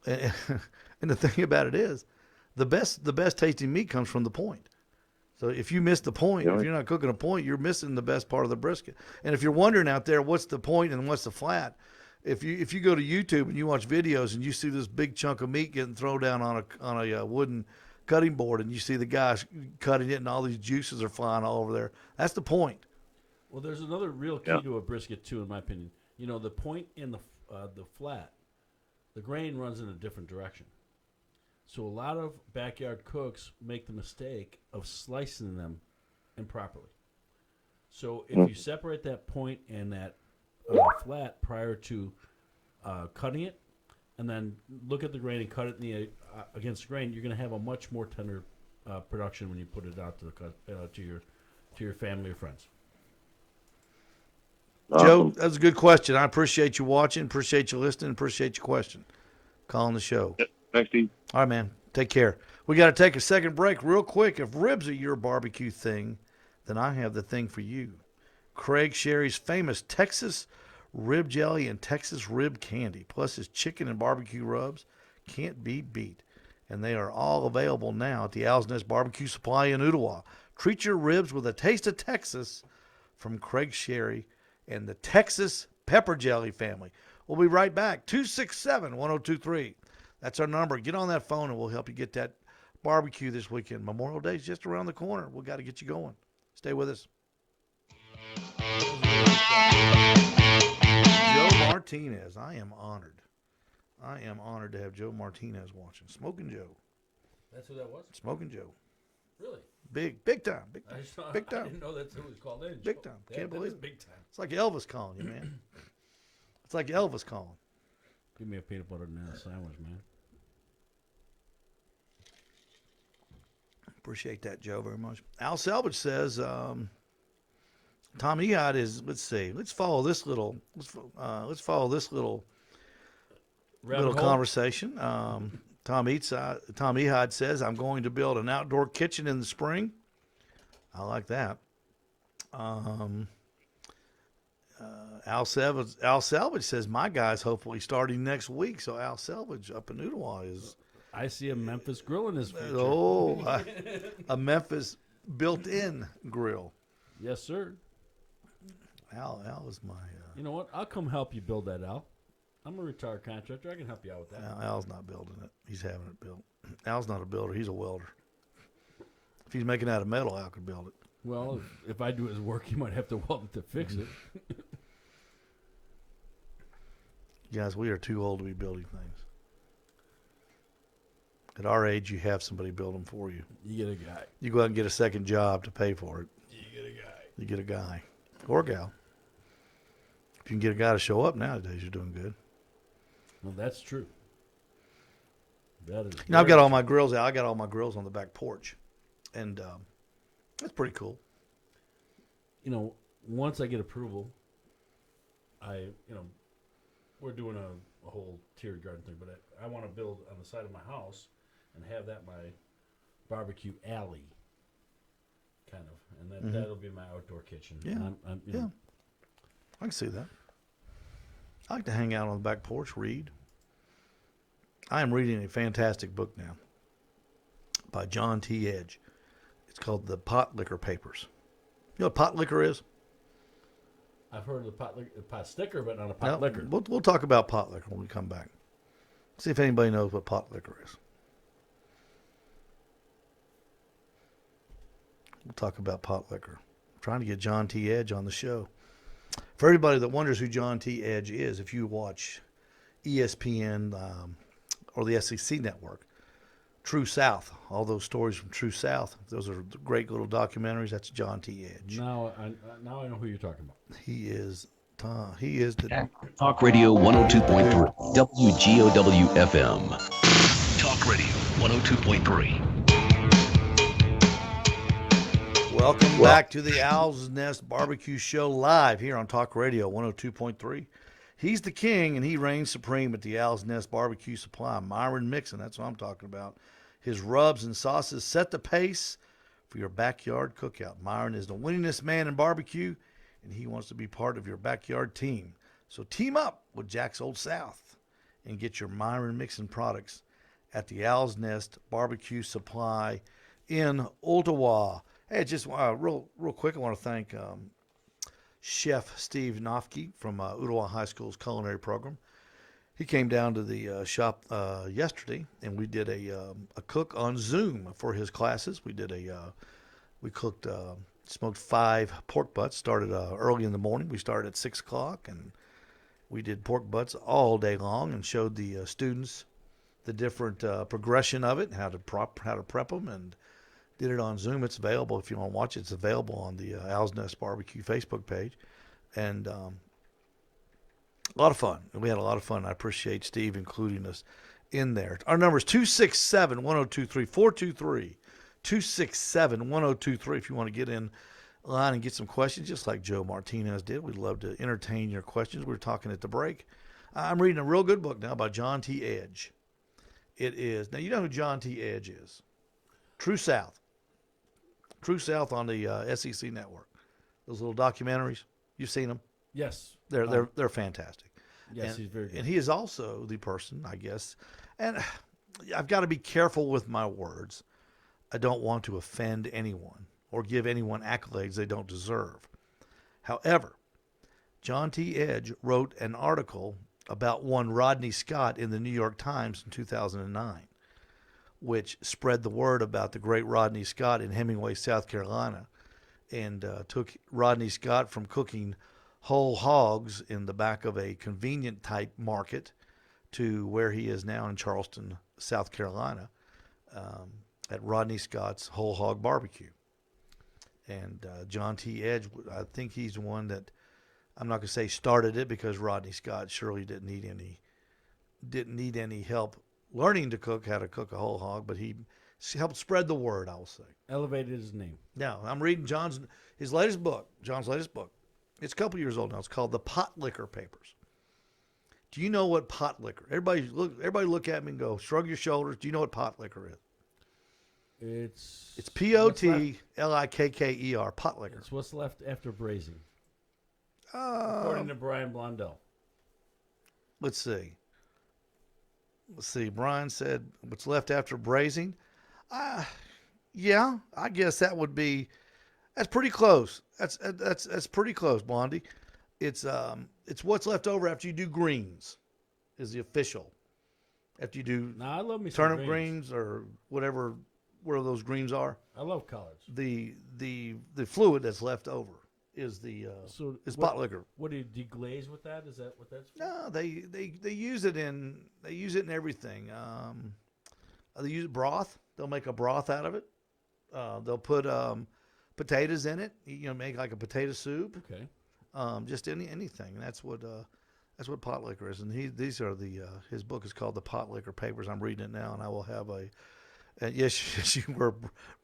and the thing about it is, the best tasting meat comes from the point. So if you miss the point, Yeah. if you're not cooking a point, you're missing the best part of the brisket. And if you're wondering out there, what's the point and what's the flat? If you go to YouTube and you watch videos and you see this big chunk of meat getting thrown down on a wooden cutting board, and you see the guys cutting it and all these juices are flying all over there, that's the point. Well, there's another real key Yeah. to a brisket too, in my opinion. The point in the flat, the grain runs in a different direction. So a lot of backyard cooks make the mistake of slicing them improperly. So if you separate that point and that flat prior to cutting it, and then look at the grain and cut it in the against the grain, you're going to have a much more tender production when you put it out to your family or friends. Joe, Awesome. that was a good question. I appreciate you watching, appreciate you listening, appreciate your question. Calling the show. Thanks, Steve. All right, man. Take care. We got to take a second break real quick. If ribs are your barbecue thing, then I have the thing for you. Craig Sherry's famous Texas rib jelly and Texas rib candy, plus his chicken and barbecue rubs, can't be beat. And they are all available now at the Owl's Nest Barbecue Supply in Ottawa. Treat your ribs with a taste of Texas from Craig Sherry and the Texas Pepper Jelly family. We'll be right back. 267-1023. That's our number. Get on that phone and we'll help you get that barbecue this weekend. Memorial Day is just around the corner. We've got to get you going. Stay with us. Joe Martinez. I am honored. I am honored to have Joe Martinez watching. Smoking Joe. That's who that was? Smoking Joe. Really? Big time. Big I, time. just, I Big time. didn't know that's who was called in. Big time. That- Can't that believe is it. big time. It's like Elvis calling you, man. It's like Elvis calling. Give me a peanut butter and a sandwich, man. Appreciate that, Joe, very much. Al Selvage says, Tom Ehud is. Let's see. Let's follow this little. Let's follow this little Rabbit hole? conversation. Tom Ehud says, "I'm going to build an outdoor kitchen in the spring." I like that. Al Selvage says, "My guy's hopefully starting next week." So Al Selvage up in Ottawa I see a Memphis grill in his future. Oh, a Memphis built-in grill. Yes, sir. Al is my. You know what? I'll come help you build that, Al. I'm a retired contractor. I can help you out with that. Al's not building it. He's having it built. Al's not a builder. He's a welder. If he's making out of metal, Al could build it. Well, if I do his work, he might have to weld it to fix it. Guys, we are too old to be building things. At our age, you have somebody build them for you. You get a guy. You go out and get a second job to pay for it. You get a guy. You get a guy or a gal. If you can get a guy to show up nowadays, you're doing good. Well, that's true. That is. Now I've got all my grills out. I got all my grills on the back porch, and that's pretty cool. You know, once I get approval, we're doing a whole tiered garden thing, but I want to build on the side of my house and have that my barbecue alley, kind of, and that'll be my outdoor kitchen. Yeah, I'm, you yeah. know, I can see that. I like to hang out on the back porch, read. I am reading a fantastic book now by John T. Edge. It's called The Pot Liquor Papers. You know what pot liquor is? I've heard of the pot sticker, but not a pot liquor. We'll talk about pot liquor when we come back. See if anybody knows what pot liquor is. We'll talk about pot liquor. I'm trying to get John T. Edge on the show. For everybody that wonders who John T. Edge is, if you watch ESPN or the SEC Network, True South, all those stories from True South, those are great little documentaries. That's John T. Edge. Now I know who you're talking about. He is the Talk Radio 102.3 WGOW FM. Talk Radio 102.3. Welcome back to the Owl's Nest Barbecue Show live here on Talk Radio 102.3. He's the king, and he reigns supreme at the Owl's Nest Barbecue Supply. Myron Mixon, that's what I'm talking about. His rubs and sauces set the pace for your backyard cookout. Myron is the winningest man in barbecue, and he wants to be part of your backyard team. So team up with Jack's Old South and get your Myron Mixon products at the Owl's Nest Barbecue Supply in Ottawa. Hey, just real quick, I want to thank Chef Steve Nofke from Ottawa High School's culinary program. He came down to the shop yesterday, and we did a cook on Zoom for his classes. We did we cooked, smoked 5 pork butts. Started early in the morning. We started at 6 o'clock, and we did pork butts all day long, and showed the students the different progression of it, how to prep them, and did it on Zoom. It's available if you want to watch it. It's available on the Owl's Nest Barbecue Facebook page, and a lot of fun. We had a lot of fun. I appreciate Steve including us in there. Our number is 267-1023, 423-267-1023 if you want to get in line and get some questions, just like Joe Martinez did. We'd love to entertain your questions. We were talking at the break. I'm reading a real good book now by John T. Edge. It is, now you know who John T. Edge is. True South. True South on the SEC Network. Those little documentaries, you've seen them? Yes. They're fantastic. Yes, he's very good. And he is also the person, I guess, and I've got to be careful with my words. I don't want to offend anyone or give anyone accolades they don't deserve. However, John T. Edge wrote an article about one Rodney Scott in the New York Times in 2009, which spread the word about the great Rodney Scott in Hemingway, South Carolina, and took Rodney Scott from cooking whole hogs in the back of a convenient type market to where he is now in Charleston, South Carolina, at Rodney Scott's Whole Hog Barbecue. And John T. Edge, I think he's the one that, I'm not going to say started it, because Rodney Scott surely didn't need any help learning to cook how to cook a whole hog, but he helped spread the word, I will say. Elevated his name. Now, I'm reading John's latest book. It's a couple years old now. It's called The Pot Liquor Papers. Do you know what pot liquor? Everybody look at me and go, shrug your shoulders. Do you know what pot liquor is? It's Potlikker, pot liquor. It's what's left after braising. According to Brian Blondell. Let's see. let's see. Brian said, "What's left after braising?" Yeah, I guess that would be. That's pretty close. That's pretty close, Blondie. It's what's left over after you do greens, is the official. After you do Now, I love me some turnip greens or whatever, where those greens are, I love collards. the fluid that's left over is is pot liquor. What do you deglaze with that? Is that what that's for? No, they use it in everything. They use broth. They'll make a broth out of it. They'll put potatoes in it. Make like a potato soup. Okay. Just anything. That's what pot liquor is. And these are his book is called The Pot Liquor Papers. I'm reading it now, and I will have yes, you were,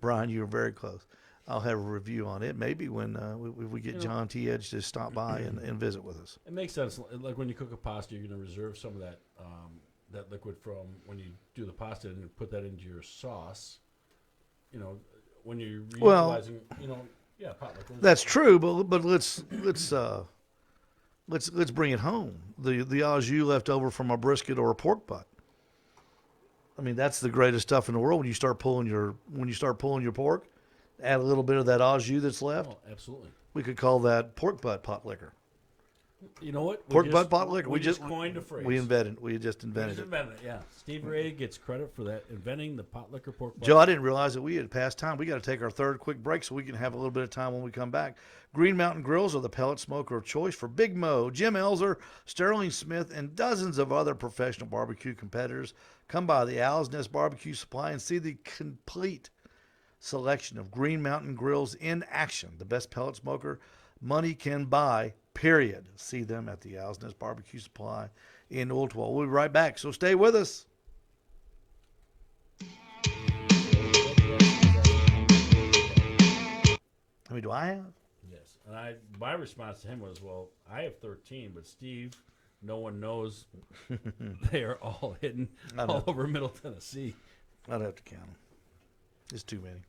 Brian. You were very close. I'll have a review on it. Maybe when we get John T. Edge to stop by and visit with us. It makes sense. Like when you cook a pasta, you're going to reserve some of that that liquid from when you do the pasta and put that into your sauce. When you're reutilizing, pot liquor. That's true, but let's bring it home. The au jus left over from a brisket or a pork butt. I mean, that's the greatest stuff in the world. When you start pulling your pork, add a little bit of that au jus that's left. Oh, absolutely. We could call that pork butt pot liquor. You know what? Pork butt pot liquor. We just coined a phrase. We just invented it. Yeah. Steve Ray gets credit for that, inventing the pot liquor pork butt. Joe, I didn't realize that we had passed time. We got to take our third quick break so we can have a little bit of time when we come back. Green Mountain Grills are the pellet smoker of choice for Big Mo, Jim Elzer, Sterling Smith, and dozens of other professional barbecue competitors. Come by the Owl's Nest Barbecue Supply and see the complete selection of Green Mountain Grills in action. The best pellet smoker money can buy, period. See them at the Owl's Nest Barbecue Supply in Oldwell. We'll be right back, so stay with us. How many do I have? Yes. And my response to him was, well, I have 13, but Steve, no one knows they are all hidden all over Middle Tennessee. I'd have to count them. It's too many.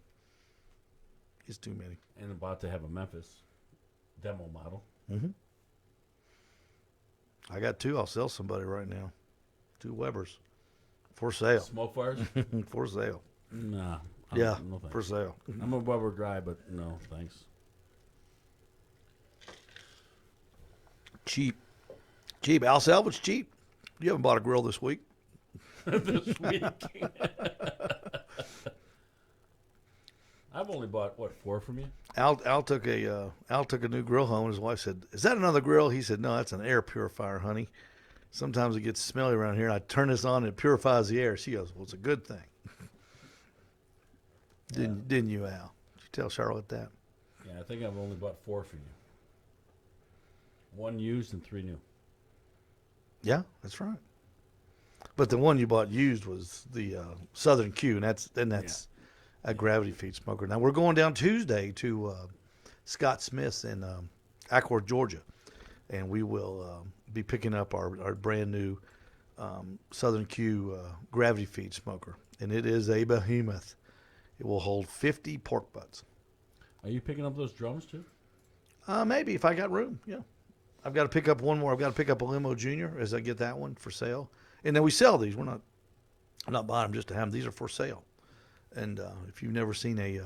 It's too many. And about to have a Memphis demo model. Mm-hmm. I got 2. I'll sell somebody right now. 2 Webers. For sale. Smoke fires? For sale. Nah. Yeah, no thanks. for sale. I'm a Weber guy, but no, thanks. Cheap. Al Salvage, cheap. You haven't bought a grill this week. This week. I've only bought, 4 from you? Al took a new grill home. His wife said, "Is that another grill?" He said, "No, that's an air purifier, honey. Sometimes it gets smelly around here. I turn this on and it purifies the air." She goes, "Well, it's a good thing." Didn't you, Al? Did you tell Charlotte that? Yeah, I think I've only bought 4 from you. 1 used and 3 new. Yeah, that's right. But the one you bought used was the Southern Q, and that's a gravity feed smoker. Now we're going down Tuesday to Scott Smith's in Acworth, Georgia, and we will be picking up our brand new Southern Q gravity feed smoker, and it is a behemoth. It will hold 50 pork butts. Are you picking up those drums too? Maybe if I got room. Yeah, I've got to pick up one more. I've got to pick up a Limo Junior as I get that one for sale, and then we sell these. I'm not buying them just to have them. These are for sale. And if you've never seen a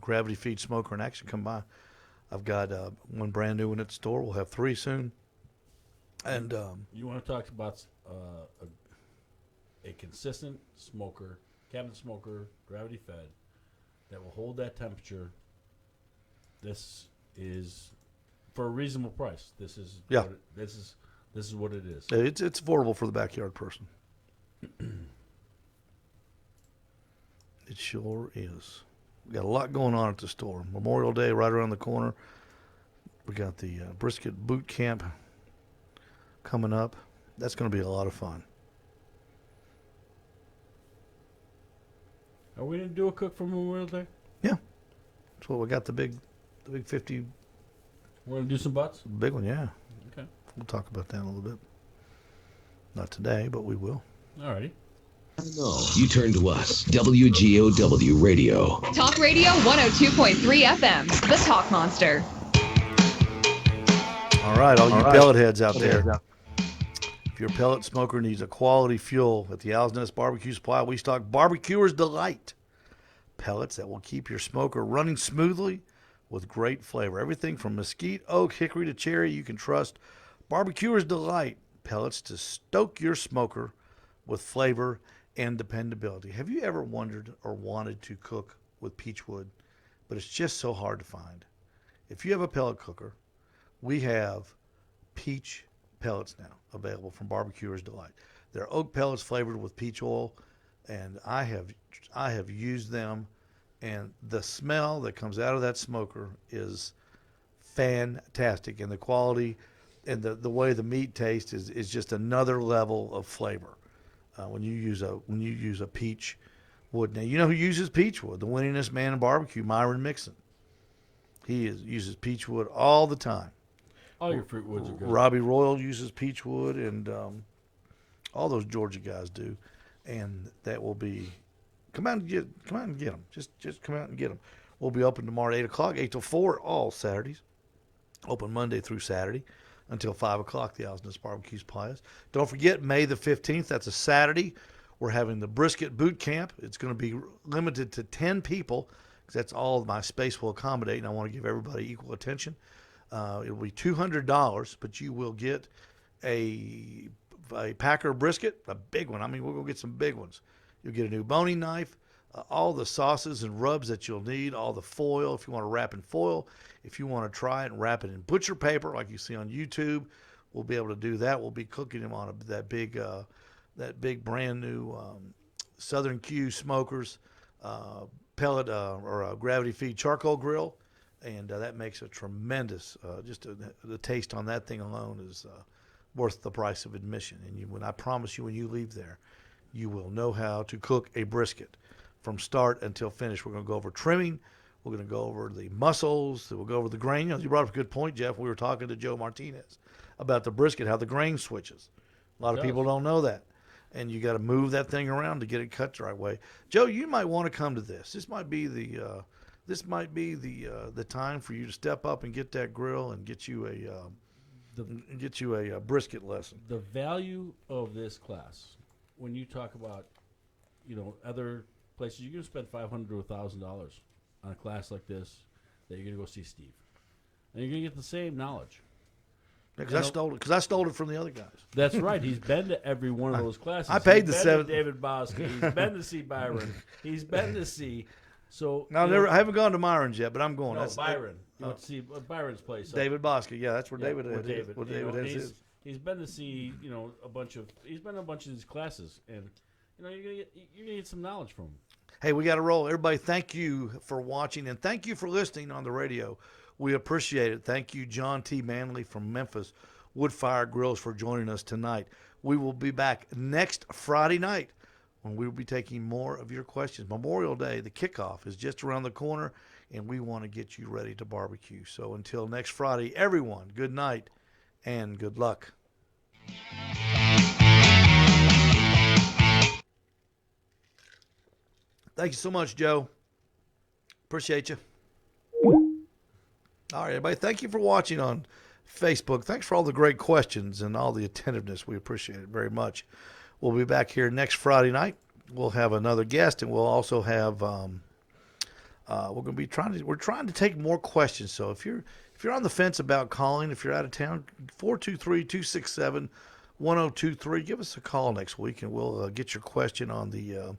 gravity feed smoker in action, come by. I've got one brand new one at the store. We'll have 3 soon. And you want to talk about a consistent smoker, cabinet smoker, gravity fed, that will hold that temperature. This is for a reasonable price. This is this is what it is. It's affordable for the backyard person. It sure is. We got a lot going on at the store. Memorial Day right around the corner. We got the Brisket boot camp coming up. That's going to be a lot of fun. Are we going to do a cook for Memorial Day? Yeah. That's what we got, the big 50. We're going to do some butts? Big one, yeah. Okay. We'll talk about that in a little bit. Not today, but we will. All righty. You turn to us, WGOW Radio. Talk Radio 102.3 FM, the Talk Monster. All right, all you pellet heads out there. If your pellet smoker needs a quality fuel, at the Owl's Nest Barbecue Supply, we stock Barbecuer's Delight pellets that will keep your smoker running smoothly with great flavor. Everything from mesquite, oak, hickory to cherry, you can trust Barbecuer's Delight pellets to stoke your smoker with flavor and dependability. Have you ever wondered or wanted to cook with peach wood, but it's just so hard to find? If you have a pellet cooker, we have peach pellets now available from Barbecuer's Delight. They're oak pellets flavored with peach oil, and I have used them, and the smell that comes out of that smoker is fantastic, and the quality and the way the meat tastes is just another level of flavor when you use a peach wood. Now, you know who uses peach wood? The winningest man in barbecue, Myron Mixon. He uses peach wood all the time. All your fruit woods are good. Robbie Royal uses peach wood, and all those Georgia guys do, and that will be. Come out and get them. Just come out and get them. We'll be open tomorrow at 8 o'clock, 8 till 4, all Saturdays. Open Monday through Saturday until 5 o'clock, the Owl's Nest Barbecue Supply is. Don't forget, May the 15th, that's a Saturday, we're having the Brisket Boot Camp. It's going to be limited to 10 people, because that's all my space will accommodate, and I want to give everybody equal attention. It'll be $200, but you will get a Packer brisket, a big one. I mean, we'll go get some big ones. You'll get a new boning knife, all the sauces and rubs that you'll need, all the foil if you want to wrap in foil. If you want to try it and wrap it in butcher paper like you see on YouTube, we'll be able to do that. We'll be cooking them on that big brand new Southern Q smokers pellet or a gravity feed charcoal grill, and that makes a tremendous. The taste on that thing alone is worth the price of admission. And I promise you, when you leave there, you will know how to cook a brisket from start until finish. We're going to go over trimming. We're going to go over the muscles. We'll go over the grain. You brought up a good point, Jeff. We were talking to Joe Martinez about the brisket, how the grain switches. A lot of people don't know that. And you got to move that thing around to get it cut the right way. Joe, you might want to come to this. This might be the time for you to step up and get that grill and get you a brisket lesson. The value of this class, when you talk about, other places, you're going to spend $500 to $1,000 on a class like this, that you're going to go see Steve, and you're going to get the same knowledge. Because I stole it from the other guys. That's right. He's been to every one of those classes. I paid He's the been $7. to David Bosky. He's been to see Byron. He's been to see. So I haven't gone to Myron's yet, but I'm going. No, That's Byron. You want to see Byron's place? David Bosky. Yeah, that's where David is. David. Where David has his. He's been to see he's been to a bunch of these classes, and you're gonna get some knowledge from him. Hey, we got to roll. Everybody, thank you for watching, and thank you for listening on the radio. We appreciate it. Thank you, John T. Manley from Memphis Wood Fired Grills, for joining us tonight. We will be back next Friday night when we will be taking more of your questions. Memorial Day, the kickoff, is just around the corner, and we want to get you ready to barbecue. So until next Friday, everyone, good night and good luck. Thank you so much, Joe. Appreciate you. All right, everybody. Thank you for watching on Facebook. Thanks for all the great questions and all the attentiveness. We appreciate it very much. We'll be back here next Friday night. We'll have another guest, and we'll also have. We're trying to take more questions. So if you're on the fence about calling, if you're out of town, 423-267-1023. Give us a call next week, and we'll get your question on the.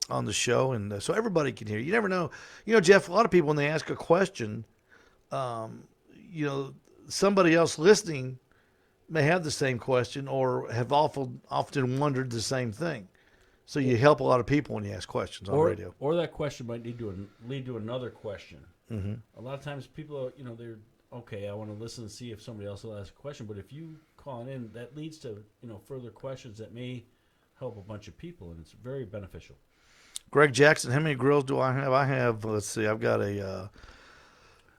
On the show, and so everybody can hear. You never know. Jeff, a lot of people, when they ask a question, somebody else listening may have the same question or have often wondered the same thing. So you help a lot of people when you ask questions on radio. Or that question might lead to another question. Mm-hmm. A lot of times people, they're, okay, I want to listen and see if somebody else will ask a question. But if you call in, that leads to, further questions that may help a bunch of people, and it's very beneficial. Greg Jackson, how many grills do I have? I have, let's see, I've got a...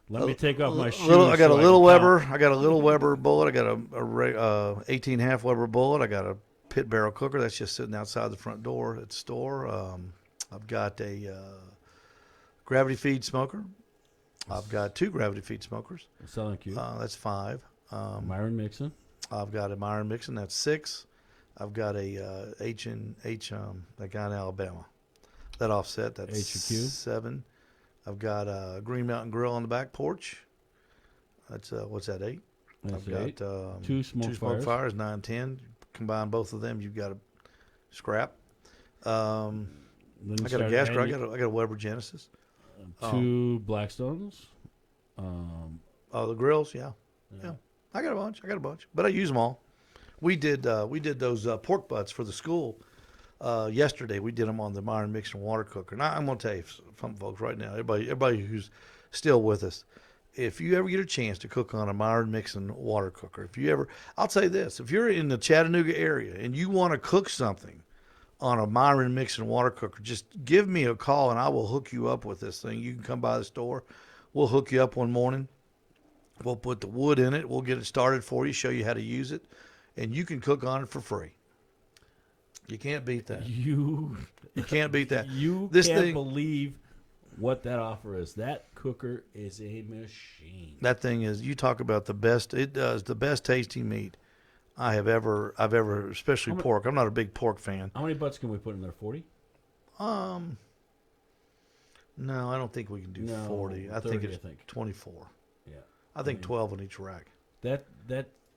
Let me take off my shoes. I got a little Weber. I got a little Weber bullet. I got a 18.5 Weber bullet. I got a pit barrel cooker that's just sitting outside the front door at the store. I've got a gravity feed smoker. I've got 2 gravity feed smokers. Southern Q. That's 5. Myron Mixon. I've got a Myron Mixon. That's 6. I've got a H&H, that guy in Alabama. That offset, that's H&Q. 7. I've got a Green Mountain Grill on the back porch. That's, what's that, 8? That's I've 8. got 2 smoke fires. 9, 10. Combine both of them, you've got a scrap. Then you I got a start gas grill. I adding got a Weber Genesis. 2 Blackstones. Oh, the grills, yeah. I got a bunch, but I use them all. We did those pork butts for the school yesterday. We did them on the Myron Mixon water cooker. Now I'm gonna tell you something, folks, right now. Everybody who's still with us, if you ever get a chance to cook on a Myron Mixon water cooker, I'll say this: if you're in the Chattanooga area and you want to cook something on a Myron Mixon water cooker, just give me a call and I will hook you up with this thing. You can come by the store. We'll hook you up one morning. We'll put the wood in it. We'll get it started for you, show you how to use it, and you can cook on it for free. You can't beat that. You can't beat that. You can't believe what that offer is. That cooker is a machine. That thing is, you talk about the best. It does the best tasting meat I've ever, especially pork. I'm not a big pork fan. How many butts can we put in there? 40? No, I don't think we can do 40. I 30, think it's 24. Yeah. I think 12 on each rack. That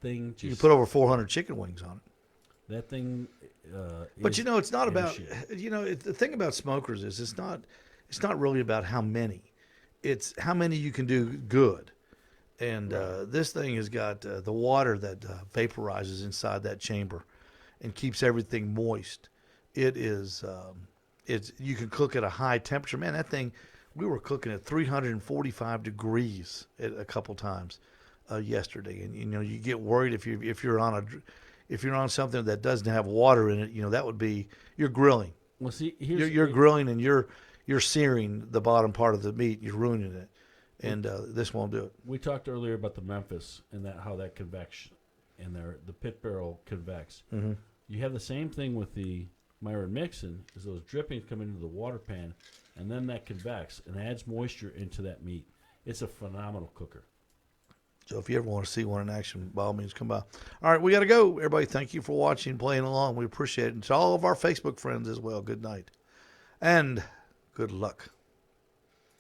thing just... You can put over 400 chicken wings on it. That thing But it's not about, shit. the thing about smokers is it's not really about how many. It's how many you can do good. And this thing has got the water that vaporizes inside that chamber and keeps everything moist. It is, you can cook at a high temperature. Man, that thing, we were cooking at 345 degrees a couple times yesterday. And, you get worried if you're on something that doesn't have water in it, that would be, you're grilling. Well, see, you're grilling and you're searing the bottom part of the meat. You're ruining it. And this won't do it. We talked earlier about the Memphis and how that convection in there, the pit barrel convects. Mm-hmm. You have the same thing with the Myron Mixon, is those drippings come into the water pan, and then that convects and adds moisture into that meat. It's a phenomenal cooker. So if you ever want to see one in action, by all means, come by. All right, we got to go. Everybody, thank you for watching, playing along. We appreciate it. And to all of our Facebook friends as well, good night. And good luck.